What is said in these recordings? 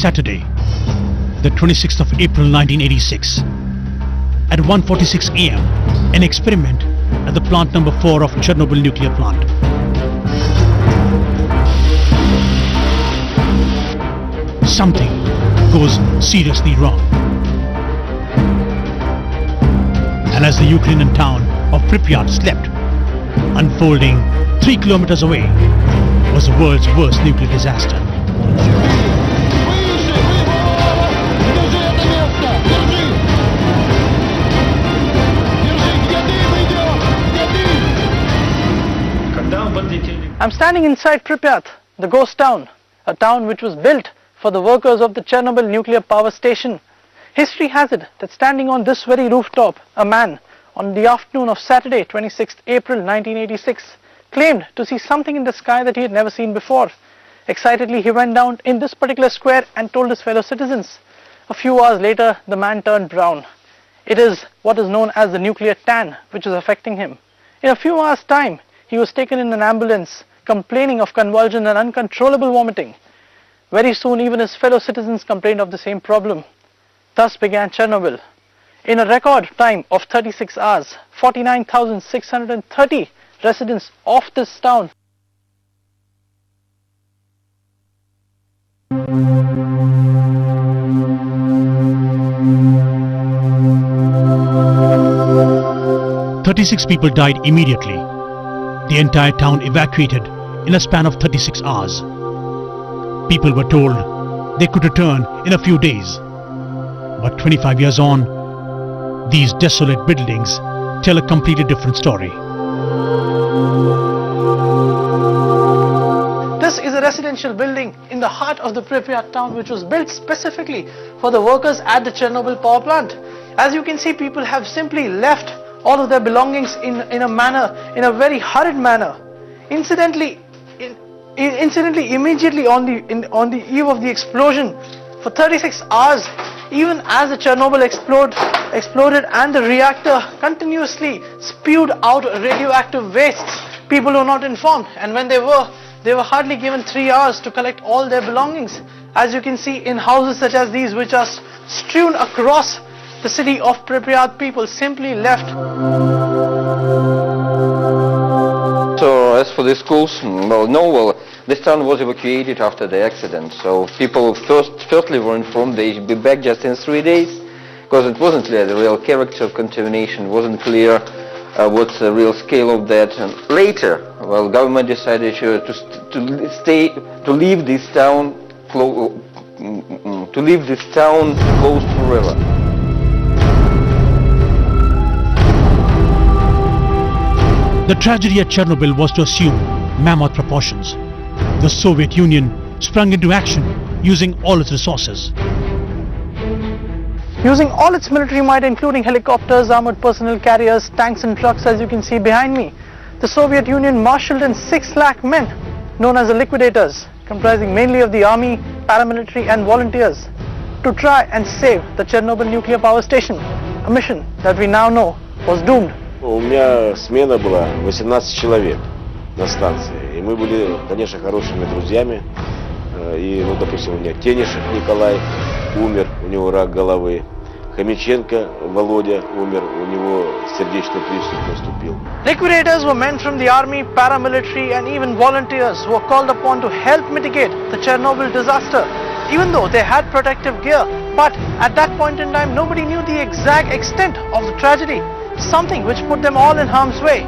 Saturday, the 26th of April 1986. At 1:46 a.m., an experiment at the plant number 4 of Chernobyl nuclear plant. Something goes seriously wrong. And as the Ukrainian town of Pripyat slept, unfolding 3 kilometers away was the world's worst nuclear disaster. I'm standing inside Pripyat, the ghost town, a town which was built for the workers of the Chernobyl nuclear power station. History has it that standing on this very rooftop, a man, on the afternoon of Saturday, 26th April 1986, claimed to see something in the sky that he had never seen before. Excitedly, he went down in this particular square and told his fellow citizens. A few hours later, the man turned brown. It is what is known as the nuclear tan, which is affecting him. In a few hours' time, he was taken in an ambulance, complaining of convulsions and uncontrollable vomiting. Very soon, even his fellow citizens complained of the same problem. Thus began Chernobyl. In a record time of 36 hours, 49,630 residents of this town . 36 people died immediately. The entire town evacuated in a span of 36 hours. People were told they could return in a few days. But 25 years on, these desolate buildings tell a completely different story. This is a residential building in the heart of the Pripyat town, which was built specifically for the workers at the Chernobyl power plant. As you can see, people have simply left all of their belongings in a very hurried manner. Incidentally, immediately on the eve of the explosion, for 36 hours, even as the Chernobyl exploded and the reactor continuously spewed out radioactive wastes, people were not informed, and when they were hardly given 3 hours to collect all their belongings. As you can see, in houses such as these, which are strewn across the city of Pripyat, people simply left. So as for the schools, this town was evacuated after the accident. So people firstly were informed they should be back just in 3 days, because it wasn't clear the real character of contamination, wasn't clear what's the real scale of that. And later, government decided to leave this town closed forever. The tragedy at Chernobyl was to assume mammoth proportions. The Soviet Union sprung into action using all its resources. Using all its military might, including helicopters, armored personnel carriers, tanks and trucks, as you can see behind me, the Soviet Union marshaled in 6 lakh men, known as the liquidators, comprising mainly of the army, paramilitary and volunteers, to try and save the Chernobyl nuclear power station, a mission that we now know was doomed. У меня смена была 18 человек на станции, и мы были, конечно, хорошими друзьями. И, допустим, у меня Тенишев Николай умер, у него рак головы. Хомяченко Володя умер, у него сердечный приступ наступил. Liquidators were men from the army, paramilitary and even volunteers who were called upon to help mitigate the Chernobyl disaster, even though they had protective gear. But at that point in time, nobody knew the exact extent of the tragedy, something which put them all in harm's way.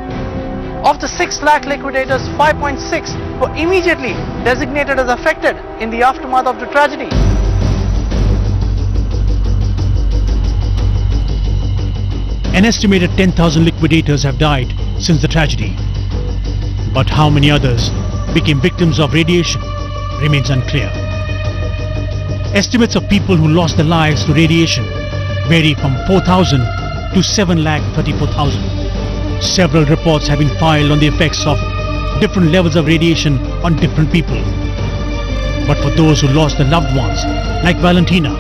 Of the 6 lakh liquidators, 5.6 were immediately designated as affected in the aftermath of the tragedy. An estimated 10,000 liquidators have died since the tragedy. But how many others became victims of radiation remains unclear. Estimates of people who lost their lives to radiation vary from 4,000 to 7,34,000. Several reports have been filed on the effects of different levels of radiation on different people. But for those who lost their loved ones, like Valentina,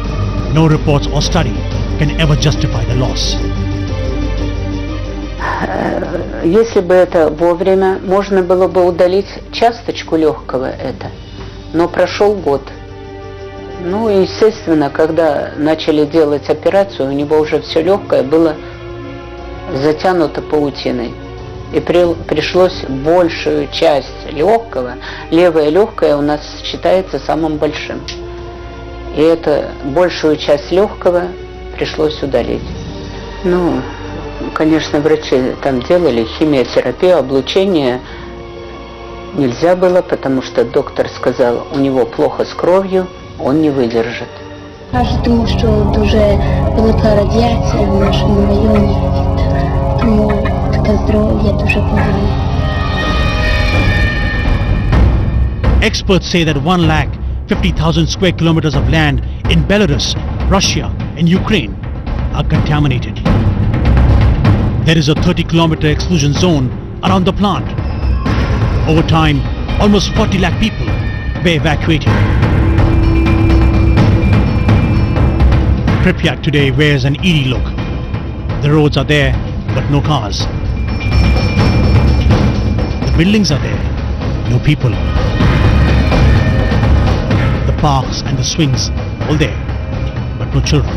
no reports or study can ever justify the loss. Если бы это вовремя, можно было бы удалить часточку легкого но прошел год. Ну, естественно, когда начали делать операцию, у него уже все легкое было затянуто паутиной. И пришлось большую часть легкого, левое легкое у нас считается самым большим. И эту большую часть легкого пришлось удалить. Ну, конечно, врачи там делали химиотерапию, облучение нельзя было, потому что доктор сказал, у него плохо с кровью, он не выдержит. Кажуть, тому що дуже велика радіація в нашому районі, тому таке здоров'я дуже погане. Experts say that 150,000 square kilometers of land in Belarus, Russia and Ukraine are contaminated. There is a 30-kilometer exclusion zone around the plant. Over time, almost 40 lakh people were evacuated. Pripyat today wears an eerie look. The roads are there, but no cars. The buildings are there, no people. The parks and the swings, all there, but no children.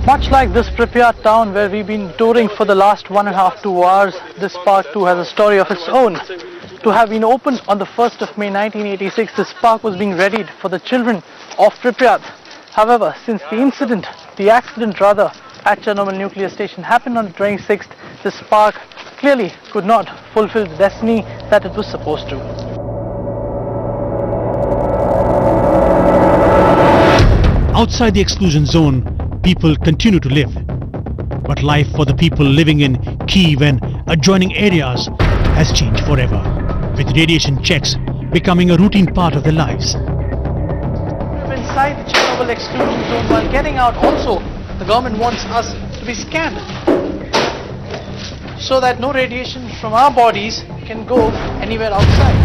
Much like this Pripyat town where we've been touring for the last 1.5 to 2 hours, this park too has a story of its own. To have been opened on the 1st of May 1986, this park was being readied for the children of Pripyat. However, since the accident rather, at Chernobyl nuclear station happened on the 26th, this park clearly could not fulfill the destiny that it was supposed to. Outside the exclusion zone, people continue to live. But life for the people living in Kyiv and adjoining areas has changed forever, with radiation checks becoming a routine part of their lives. Inside the Chernobyl exclusion zone, while getting out also, the government wants us to be scanned so that no radiation from our bodies can go anywhere outside.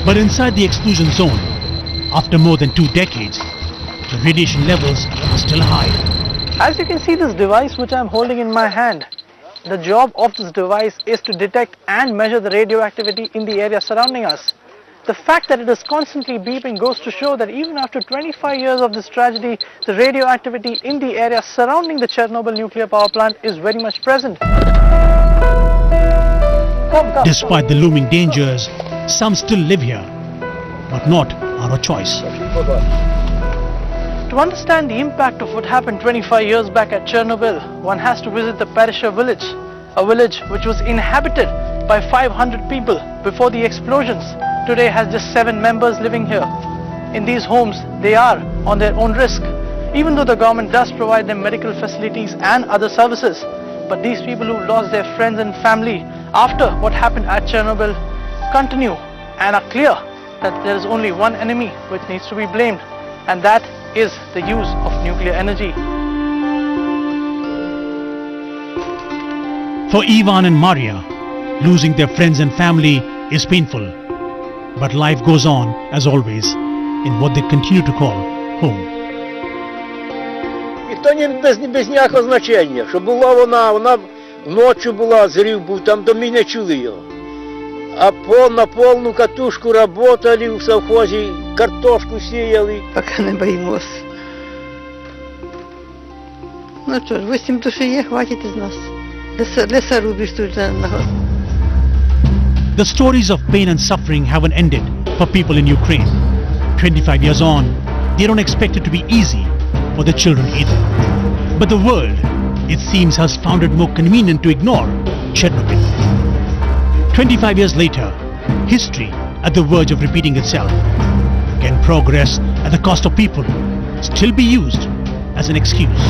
But inside the exclusion zone, after more than 2 decades, the radiation levels are still high. As you can see, this device which I am holding in my hand, the job of this device is to detect and measure the radioactivity in the area surrounding us. The fact that it is constantly beeping goes to show that even after 25 years of this tragedy, the radioactivity in the area surrounding the Chernobyl nuclear power plant is very much present. Despite the looming dangers, some still live here, but not our choice. To understand the impact of what happened 25 years back at Chernobyl, one has to visit the Perisher village, a village which was inhabited by 500 people before the explosions. Today has just 7 members living here. In these homes, they are on their own risk, even though the government does provide them medical facilities and other services. But these people who lost their friends and family after what happened at Chernobyl continue and are clear that there is only one enemy which needs to be blamed, and that is the use of nuclear energy. For Ivan and Maria, losing their friends and family is painful. But life goes on, as always, in what they continue to call home. І то без ніякого значення, що була вона ночі була, зрив був, там до мене чули його. А на повну катушку работали в совхозі, картошку сіяли. Поки не боїмося. Ну що ж, 8 душі є, хватить із нас. Лесорубі ж тут на год. The stories of pain and suffering haven't ended for people in Ukraine. 25 years on, they don't expect it to be easy for the children either. But the world, it seems, has found it more convenient to ignore Chernobyl. 25 years later, history at the verge of repeating itself. Can progress at the cost of people still be used as an excuse?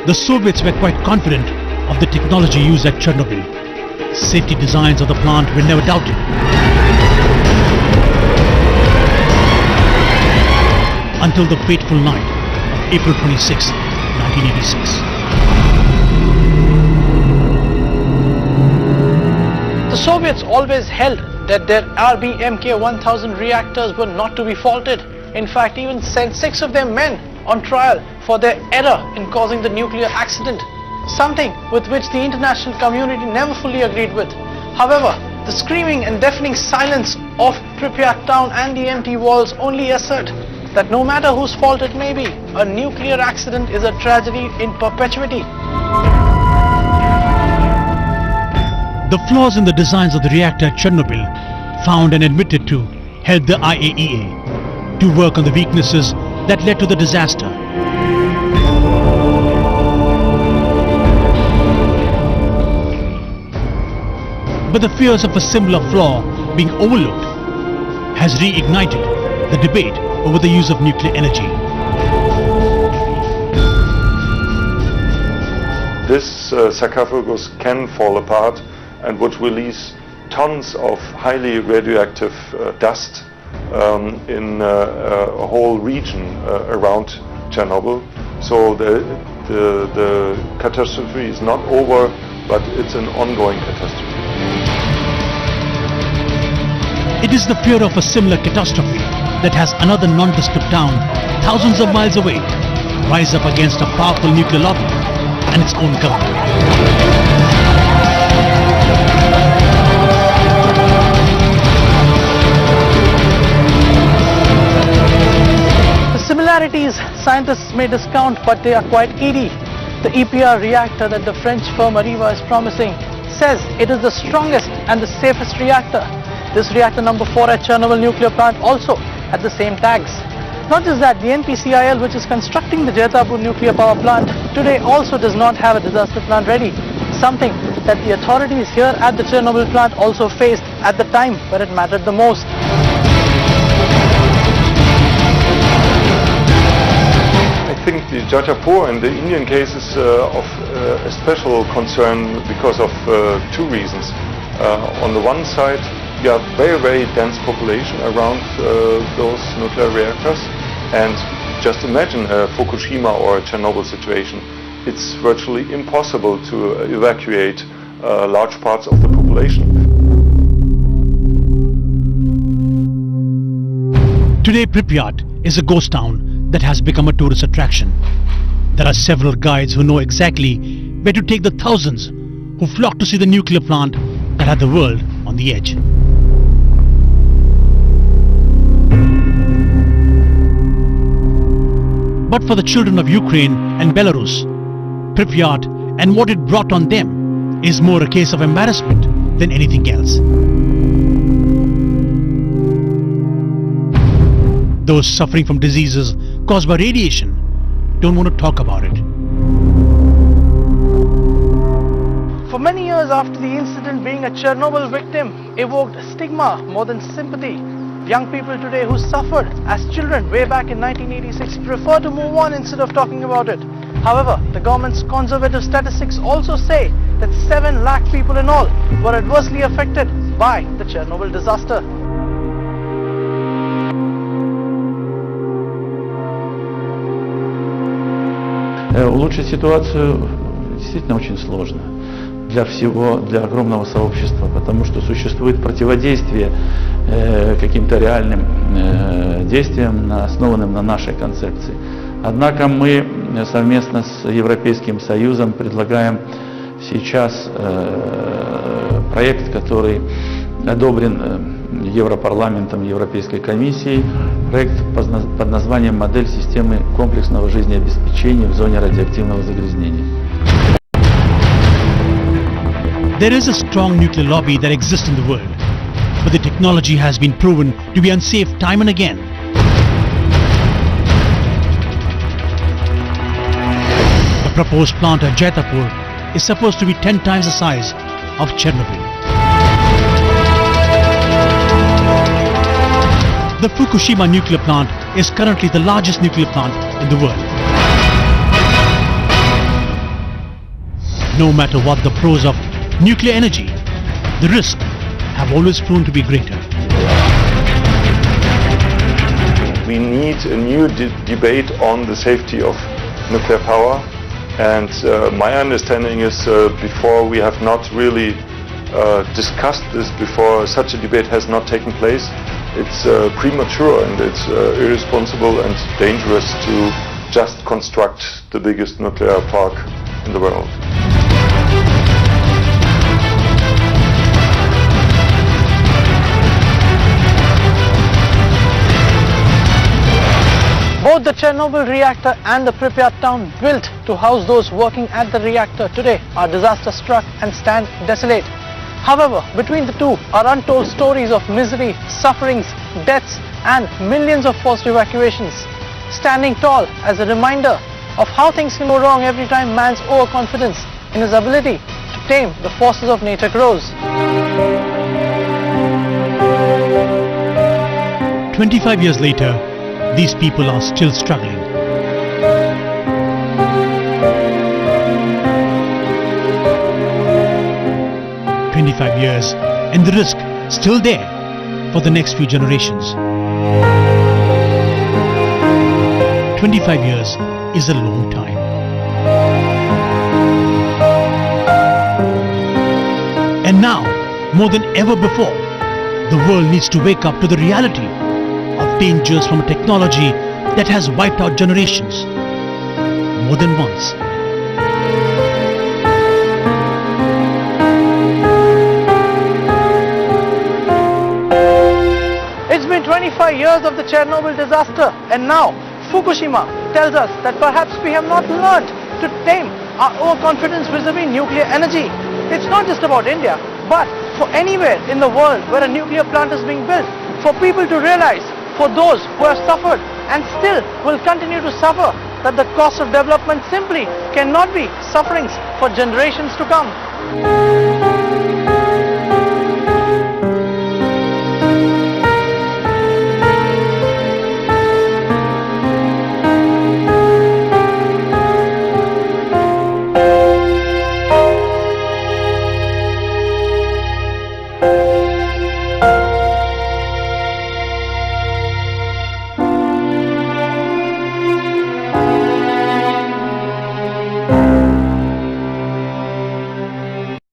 the Soviets were quite confident of the technology used at Chernobyl. Safety designs of the plant were never doubted. Until the fateful night of April 26, 1986. The Soviets always held that their RBMK-1000 reactors were not to be faulted. In fact, even sent 6 of their men on trial for their error in causing the nuclear accident, something with which the international community never fully agreed with. However, the screaming and deafening silence of Pripyat town and the empty walls only assert that no matter whose fault it may be, a nuclear accident is a tragedy in perpetuity. The flaws in the designs of the reactor at Chernobyl, found and admitted to, helped the IAEA to work on the weaknesses that led to the disaster. But the fears of a similar flaw being overlooked has reignited the debate over the use of nuclear energy. This sarcophagus can fall apart and would release tons of highly radioactive dust in a whole region around Chernobyl. So the catastrophe is not over, but it's an ongoing catastrophe. It is the fear of a similar catastrophe that has another nondescript town thousands of miles away rise up against a powerful nuclear lobby and its own government. The similarities scientists may discount, but they are quite eerie. The EPR reactor that the French firm Arriva is promising says it is the strongest and the safest reactor. This reactor number 4 at Chernobyl nuclear plant also had the same tags. Not just that, the NPCIL, which is constructing the Jaitapur nuclear power plant, today also does not have a disaster plan ready. Something that the authorities here at the Chernobyl plant also faced at the time where it mattered the most. I think the Jaitapur and the Indian case is of a special concern because of 2 reasons. On the one side, you have very dense population around those nuclear reactors, and just imagine a Fukusima or a Chernobyl situation. It's virtually impossible to evacuate large parts of the population. Today Pripyat is a ghost town that has become a tourist attraction. There are several guides who know exactly where to take the thousands who flock to see the nuclear plant that had the world on the edge. But for the children of Ukraine and Belarus, Pripyat and what it brought on them is more a case of embarrassment than anything else. Those suffering from diseases caused by radiation don't want to talk about it. For many years after the incident, being a Chernobyl victim evoked stigma more than sympathy. Young people today who suffered as children way back in 1986 prefer to move on instead of talking about it. However, the government's conservative statistics also say that 7 lakh people in all were adversely affected by the Chernobyl disaster. Улучшить ситуацию действительно очень сложно для огромного сообщества, потому что существует противодействие каким-то реальным действиям, основанным на нашей концепции. Однако мы совместно с Европейским Союзом предлагаем сейчас проект, который одобрен Европарламентом, Европейской комиссией, проект под названием «Модель системы комплексного жизнеобеспечения в зоне радиоактивного загрязнения». There is a strong nuclear lobby that exists in the world, but the technology has been proven to be unsafe time and again. The proposed plant at Jaitapur is supposed to be 10 times the size of Chernobyl. The Fukushima nuclear plant is currently the largest nuclear plant in the world. no matter what the pros of nuclear energy, the risks have always proven to be greater. We need a new debate on the safety of nuclear power, and my understanding is before we have not really discussed this, before such a debate has not taken place, it's premature and it's irresponsible and dangerous to just construct the biggest nuclear park in the world. Both the Chernobyl reactor and the Pripyat town built to house those working at the reactor today are disaster struck and stand desolate. However, between the two are untold stories of misery, sufferings, deaths and millions of forced evacuations, standing tall as a reminder of how things can go wrong every time man's overconfidence in his ability to tame the forces of nature grows. 25 years later, these people are still struggling. Years and the risk still there for the next few generations. 25 years is a long time. And now, more than ever before, the world needs to wake up to the reality of dangers from a technology that has wiped out generations more than once. It's been 25 years of the Chernobyl disaster, and now Fukusima tells us that perhaps we have not learned to tame our overconfidence vis-a-vis nuclear energy. It's not just about India, but for anywhere in the world where a nuclear plant is being built, for people to realize, for those who have suffered and still will continue to suffer, that the cost of development simply cannot be sufferings for generations to come.